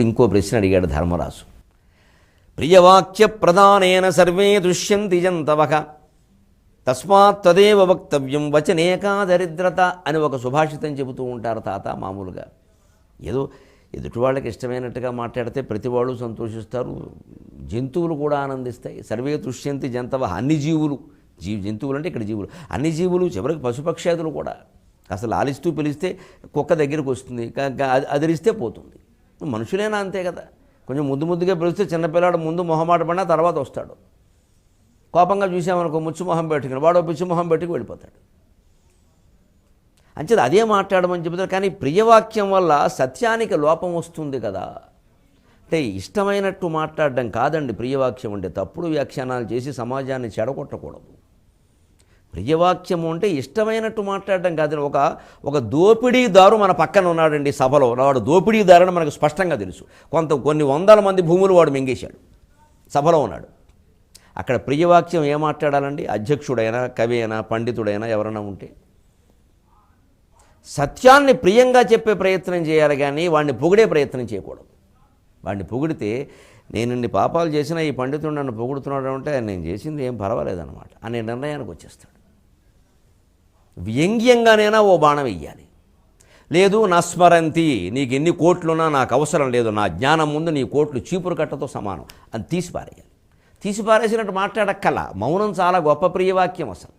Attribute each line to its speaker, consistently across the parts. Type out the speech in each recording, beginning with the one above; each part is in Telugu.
Speaker 1: ఇప్పుడు ఇంకో ప్రశ్న అడిగాడు ధర్మరాజు. ప్రియవాక్య ప్రధానేన సర్వే దృశ్యంతి జంతవః తస్మాత్ తదేవ వక్తవ్యం వచనేకా దరిద్రత అని ఒక సుభాషితం చెబుతూ ఉంటారు తాత. మామూలుగా ఏదో ఎదుటి వాళ్ళకి ఇష్టమైనట్టుగా మాట్లాడితే ప్రతి వాళ్ళు సంతోషిస్తారు, జంతువులు కూడా ఆనందిస్తాయి. సర్వే దృశ్యంతి జంతవః, అన్ని జీవులు, జంతువులు అంటే ఇక్కడ జీవులు, అన్ని జీవులు, చివరికి పశుపక్షాదులు కూడా. అసలు ఆలిస్తూ పిలిస్తే కుక్క దగ్గరికి వస్తుంది, అదిరిస్తే పోతుంది. మనుషులైనా అంతే కదా. కొంచెం ముద్దుగా పిలిస్తే చిన్నపిల్లాడు ముందు మొహమాట పడినా తర్వాత వస్తాడు. కోపంగా చూసామనుకో ముచ్చు మొహం పెట్టుకుని వాడు పిచ్చి మొహం పెట్టుకు వెళ్ళిపోతాడు. అంచేది అదే మాట్లాడమని చెబుతారు. కానీ ప్రియవాక్యం వల్ల సత్యానికి లోపం వస్తుంది కదా. అంటే ఇష్టమైనట్టు మాట్లాడడం కాదండి ప్రియవాక్యం అంటే. తప్పుడు వ్యాఖ్యానాలు చేసి సమాజాన్ని చెడగొట్టకూడదు. ప్రియవాక్యము అంటే ఇష్టమైనట్టు మాట్లాడడం కాదని. ఒక దోపిడీదారు మన పక్కన ఉన్నాడండి సభలో, వాడు దోపిడీదారుని మనకు స్పష్టంగా తెలుసు. కొన్ని వందల మంది భూములు వాడు మింగేశాడు, సభలో ఉన్నాడు. అక్కడ ప్రియవాక్యం ఏం మాట్లాడాలండి? అధ్యక్షుడైనా, కవి అయినా, పండితుడైనా ఎవరైనా ఉంటే సత్యాన్ని ప్రియంగా చెప్పే ప్రయత్నం చేయాలి, కానీ వాడిని పొగిడే ప్రయత్నం చేయకూడదు. వాడిని పొగిడితే నేను ఇన్ని పాపాలు చేసినా ఈ పండితుడు నన్ను పొగుడుతున్నాడు అంటే నేను చేసింది ఏం పర్వాలేదన్నమాట అనే నిర్ణయానికి వచ్చేస్తాడు. వ్యంగ్యంగానైనా ఓ బాణం వెయ్యాలి. లేదు నస్మరంతి, నీకు ఎన్ని కోట్లున్నా నాకు అవసరం లేదు, నా జ్ఞానం ముందు నీ కోట్లు చీపురు కట్టతో సమానం అని తీసిపారేయాలి. తీసిపారేసినట్టు మాట్లాడక్కల. మౌనం చాలా గొప్ప ప్రియవాక్యం. అసలు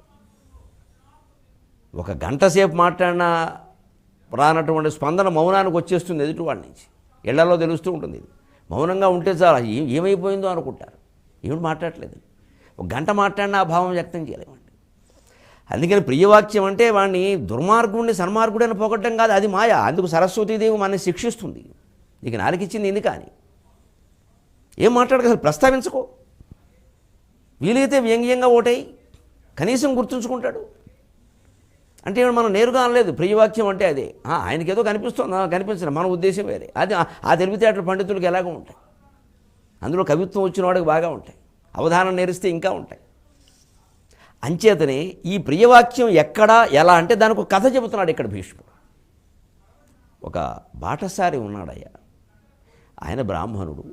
Speaker 1: ఒక గంట సేపు మాట్లాడినా రానటువంటి స్పందన మౌనానికి వచ్చేస్తుంది ఎదుటివాడి నుంచి. ఇళ్లలో తెలుస్తూ ఉంటుంది. ఇది మౌనంగా ఉంటే చాలా ఏమైపోయిందో అనుకుంటారు. ఏమిటి మాట్లాడలేదు. ఒక గంట మాట్లాడినా ఆ భావం వ్యక్తం చేయలేమండి. అందుకని ప్రియవాక్యం అంటే వాడిని దుర్మార్గుడిని సన్మార్గుడని పొగట్టడం కాదు, అది మాయ. అందుకు సరస్వతీదేవి మనని శిక్షిస్తుంది. నీకు నాలుగిచ్చింది ఎందుకు అని. ఏం మాట్లాడక అసలు ప్రస్తావించుకో. వీలైతే వ్యంగ్యంగా ఓటై కనీసం గుర్తుంచుకుంటాడు. అంటే మనం నేరుగా అనలేదు. ప్రియవాక్యం అంటే అదే. ఆయనకేదో కనిపిస్తుంది, కనిపించలేదు, మన ఉద్దేశం వేరే. అది ఆ తెలివితేటలు పండితులకు ఎలాగో ఉంటాయి. అందులో కవిత్వం వచ్చిన వాడికి బాగా ఉంటాయి, అవధానం నేరిస్తే ఇంకా ఉంటాయి. అంచేతనే ఈ ప్రియవాక్యం ఎక్కడా ఎలా అంటే దానికి ఒక కథ చెబుతున్నాడు ఇక్కడ భీష్ముడు. ఒక బాటసారి ఉన్నాడయ్యా, ఆయన బ్రాహ్మణుడు.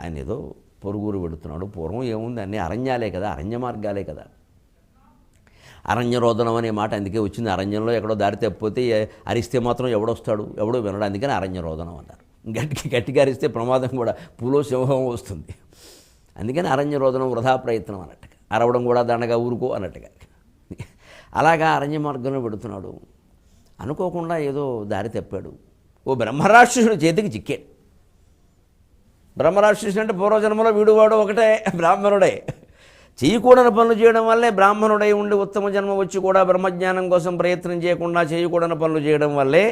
Speaker 1: ఆయన ఏదో పొరుగురు పెడుతున్నాడు. పూర్వం ఏముంది, అన్నీ అరణ్యాలే కదా, అరణ్య మార్గాలే కదా. అరణ్యరోదనం అనే మాట అందుకే వచ్చింది. అరణ్యంలో ఎక్కడో దారి తప్పిపోతే అరిస్తే మాత్రం ఎవడొస్తాడు, ఎవడో వినడు. అందుకని అరణ్యరోదనం అన్నారు. గట్టిగా అరిస్తే ప్రమాదం కూడా, పూలో సింహం వస్తుంది. అందుకని అరణ్యరోదనం వృధా ప్రయత్నం అన్నట్టుగా, అరవడం కూడా దండగా ఊరుకో అన్నట్టుగా. అలాగా అరణ్య మార్గంలో పెడుతున్నాడు. అనుకోకుండా ఏదో దారి తప్పాడు. ఓ బ్రహ్మరాక్షసుడు చేతికి చిక్కాడు. బ్రహ్మరాక్షసుడు అంటే పూర్వజన్మలో వీడువాడు ఒకటే, బ్రాహ్మణుడే. చేయకూడని పనులు చేయడం వల్లే బ్రాహ్మణుడై ఉండి ఉత్తమ జన్మ వచ్చి కూడా బ్రహ్మజ్ఞానం కోసం ప్రయత్నం చేయకుండా చేయకూడని పనులు చేయడం వల్లే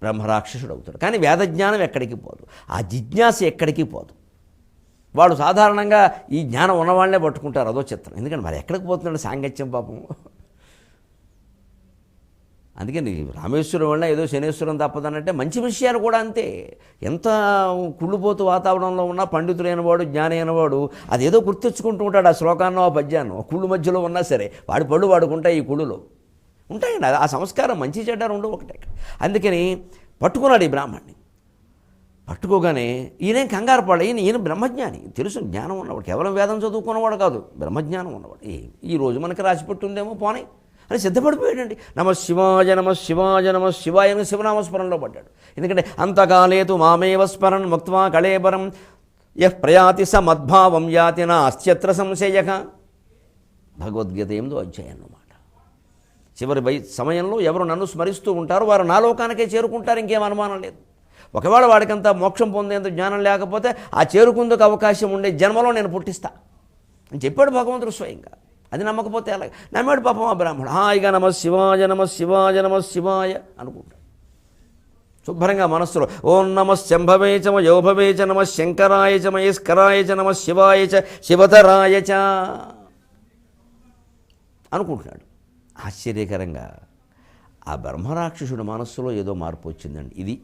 Speaker 1: బ్రహ్మరాక్షసుడు అవుతాడు. కానీ వేదజ్ఞానం ఎక్కడికి పోదు, ఆ జిజ్ఞాస ఎక్కడికి పోదు. వాడు సాధారణంగా ఈ జ్ఞానం ఉన్నవాళ్ళనే పట్టుకుంటారు. అదో చిత్రం. ఎందుకంటే మరి ఎక్కడికి పోతున్నాడు సాంగత్యం పాపం. అందుకని రామేశ్వరం వల్ల ఏదో శనేశ్వరం తప్పదనంటే మంచి విషయాలు కూడా అంతే. ఎంత కుళ్ళుపోతూ వాతావరణంలో ఉన్న పండితులైన వాడు, జ్ఞాని అయినవాడు అదేదో గుర్తెచ్చుకుంటూ ఉంటాడు. ఆ శ్లోకాన్నో ఆ పద్యాన్నో కుళ్ళు మధ్యలో ఉన్నా సరే వాడి పళ్ళు వాడుకుంటాయి. ఈ కుళ్ళులో ఉంటాయండి ఆ సంస్కారం. మంచి చెడ్డ రెండు ఒకటే. అందుకని పట్టుకున్నాడు ఈ బ్రాహ్మణ్ణి. పట్టుకోగానే ఈయన కంగారు పడ. ఈయన బ్రహ్మజ్ఞాని, తెలుసు, జ్ఞానం ఉన్నవాడు. కేవలం వేదం చదువుకున్నవాడు కాదు, బ్రహ్మజ్ఞానం ఉన్నవాడు. ఈరోజు మనకి రాసిపెట్టుందేమో పోనీ అని సిద్ధపడిపోయాడండి. నమ శివాయ నమ శివాయ నమ శివాయ అని శివనామస్మరణలో పడ్డాడు. ఎందుకంటే అంతకాలేతు మామేవ స్మరన్ ముక్త్వా కళేబరం యః ప్రయాతి స మద్భావం యాతి నాస్త్యత్ర సంశయః. భగవద్గీత 8వ అధ్యాయం అన్నమాట. చివరి సమయంలో ఎవరు నన్ను స్మరిస్తూ ఉంటారో వారు నా లోకానికే చేరుకుంటారు, ఇంకేం అనుమానం లేదు. ఒకవేళ వాడికంతా మోక్షం పొందేందుకు జ్ఞానం లేకపోతే ఆ చేరుకుందుకు అవకాశం ఉండే జన్మలో నేను పుట్టిస్తా అని చెప్పాడు భగవంతుడు స్వయంగా. అది నమ్మకపోతే అలాగే నమ్మాడు పాపం ఆ బ్రాహ్మణుడు. హాయిగా నమ శివాయ నమ శివాయ నమ శివాయ అనుకుంటాడు శుభ్రంగా మనస్సులో. ఓం నమ శంభవే చ యోభవే చ నమ శంకరాయ చ మహేశ్వరాయ చ నమ శివాయ చ శివతరాయ చ అనుకుంటున్నాడు. ఆశ్చర్యకరంగా ఆ బ్రహ్మరాక్షసుడి మనస్సులో ఏదో మార్పు వచ్చిందండి. ఇది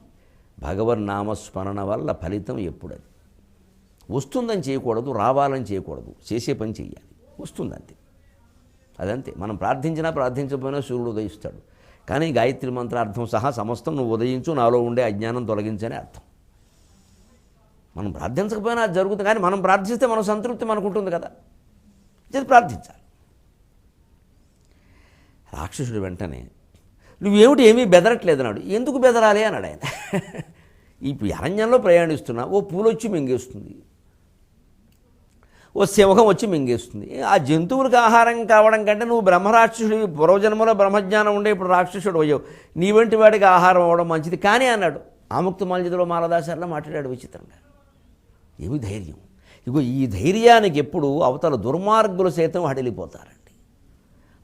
Speaker 1: భగవన్నామస్మరణ వల్ల ఫలితం ఎప్పుడది వస్తుందని చేయకూడదు, రావాలని చేయకూడదు, చేసే పని చేయాలి. వస్తుందంతే, అదంతే. మనం ప్రార్థించినా ప్రార్థించకపోయినా సూర్యుడు ఉదయిస్తాడు. కానీ గాయత్రి మంత్రార్థం సహా సమస్తం నువ్వు ఉదయించు, నాలో ఉండే అజ్ఞానం తొలగించనే అర్థం. మనం ప్రార్థించకపోయినా అది జరుగుతుంది, కానీ మనం ప్రార్థిస్తే మన సంతృప్తి మనకు ఉంటుంది కదా, ఇది ప్రార్థించాలి. రాక్షసుడు వెంటనే నువ్వేమిటి ఏమీ బెదరట్లేదు అన్నాడు. ఎందుకు బెదరాలి అన్నాడు ఆయన. ఇప్పుడు అరణ్యంలో ప్రయాణిస్తున్నా, ఓ పూలు వచ్చి మింగేస్తుంది, ఓ సింహం వచ్చి మింగేస్తుంది. ఆ జంతువులకు ఆహారం కావడం కంటే నువ్వు బ్రహ్మరాక్షసుడి, పూర్వజన్మలో బ్రహ్మజ్ఞానం ఉండే ఇప్పుడు రాక్షసుడు అయ్యావు, నీ వంటి వాడికి ఆహారం అవ్వడం మంచిది కానీ అన్నాడు. ఆముక్త మాల్యదలో మాలదాసర్లా మాట్లాడాడు విచిత్రంగా. ఏమి ధైర్యం! ఇగో ఈ ధైర్యానికి ఎప్పుడు అవతల దుర్మార్గులు సైతం హడలిపోతారండి.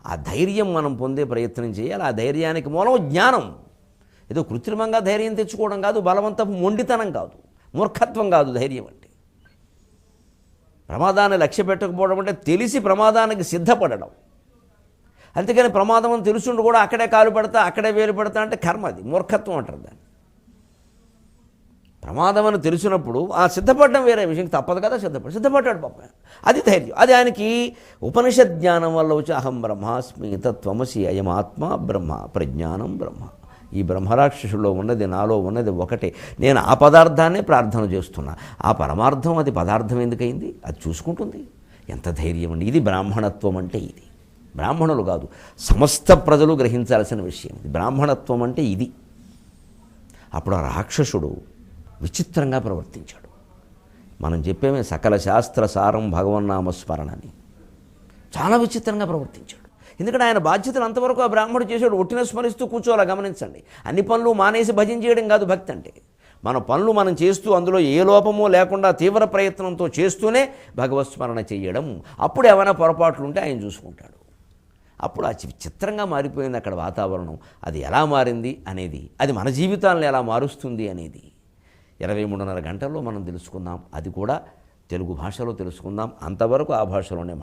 Speaker 1: ఆ ధైర్యం మనం పొందే ప్రయత్నం చేయాలి. ఆ ధైర్యానికి మూలం జ్ఞానం. ఏదో కృత్రిమంగా ధైర్యం తెచ్చుకోవడం కాదు, బలవంతపు మొండితనం కాదు, మూర్ఖత్వం కాదు ధైర్యం అంటే. ప్రమాదాన్ని లక్ష్య పెట్టకపోవడం అంటే తెలిసి ప్రమాదానికి సిద్ధపడడం. అంతేకాని ప్రమాదం అని తెలుసుండి కూడా అక్కడే కాలు పెడతా అక్కడే వేలు పెడతా అంటే కర్మ, అది మూర్ఖత్వం అంటారు దాన్ని. ప్రమాదం అని తెలిసినప్పుడు ఆ సిద్ధపడడం వేరే విషయం, తప్పదు కదా, సిద్ధపడ్డాడు పాప. అది ధైర్యం. అది ఆయనకి ఉపనిషత్ జ్ఞానం వల్ల వచ్చి అహం బ్రహ్మాస్మి తత్వమసి అయం ఆత్మ బ్రహ్మ ప్రజ్ఞానం బ్రహ్మ. ఈ బ్రహ్మరాక్షసులో ఉన్నది నాలో ఉన్నది ఒకటే, నేను ఆ పదార్థాన్నే ప్రార్థన చేస్తున్నా, ఆ పరమార్థం అది పదార్థం ఎందుకయింది, అది చూసుకుంటుంది. ఎంత ధైర్యం అండి! ఇది బ్రాహ్మణత్వం అంటే. ఇది బ్రాహ్మణులు కాదు, సమస్త ప్రజలు గ్రహించాల్సిన విషయం ఇది. బ్రాహ్మణత్వం అంటే ఇది. అప్పుడు ఆ రాక్షసుడు విచిత్రంగా ప్రవర్తించాడు. మనం చెప్పేమే సకల శాస్త్ర సారం భగవన్నామస్మరణని. చాలా విచిత్రంగా ప్రవర్తించాడు. ఎందుకంటే ఆయన బాధ్యతలు అంతవరకు ఆ బ్రాహ్మణుడు చేశాడు. ఒట్టిన స్మరిస్తూ కూర్చోవాలా, గమనించండి. అన్ని పనులు మానేసి భజన చేయడం కాదు భక్తి అంటే. మన పనులు మనం చేస్తూ అందులో ఏ లోపమో లేకుండా తీవ్ర ప్రయత్నంతో చేస్తూనే భగవత్స్మరణ చేయడం. అప్పుడు ఏమైనా పొరపాట్లు ఉంటే ఆయన చూసుకుంటాడు. అప్పుడు ఆ చిత్రంగా మారిపోయింది అక్కడ వాతావరణం. అది ఎలా మారింది అనేది, అది మన జీవితాలను ఎలా మారుస్తుంది అనేది 23:30 గంటల్లో మనం తెలుసుకుందాం. అది కూడా తెలుగు భాషలో తెలుసుకుందాం. అంతవరకు ఆ భాషలోనే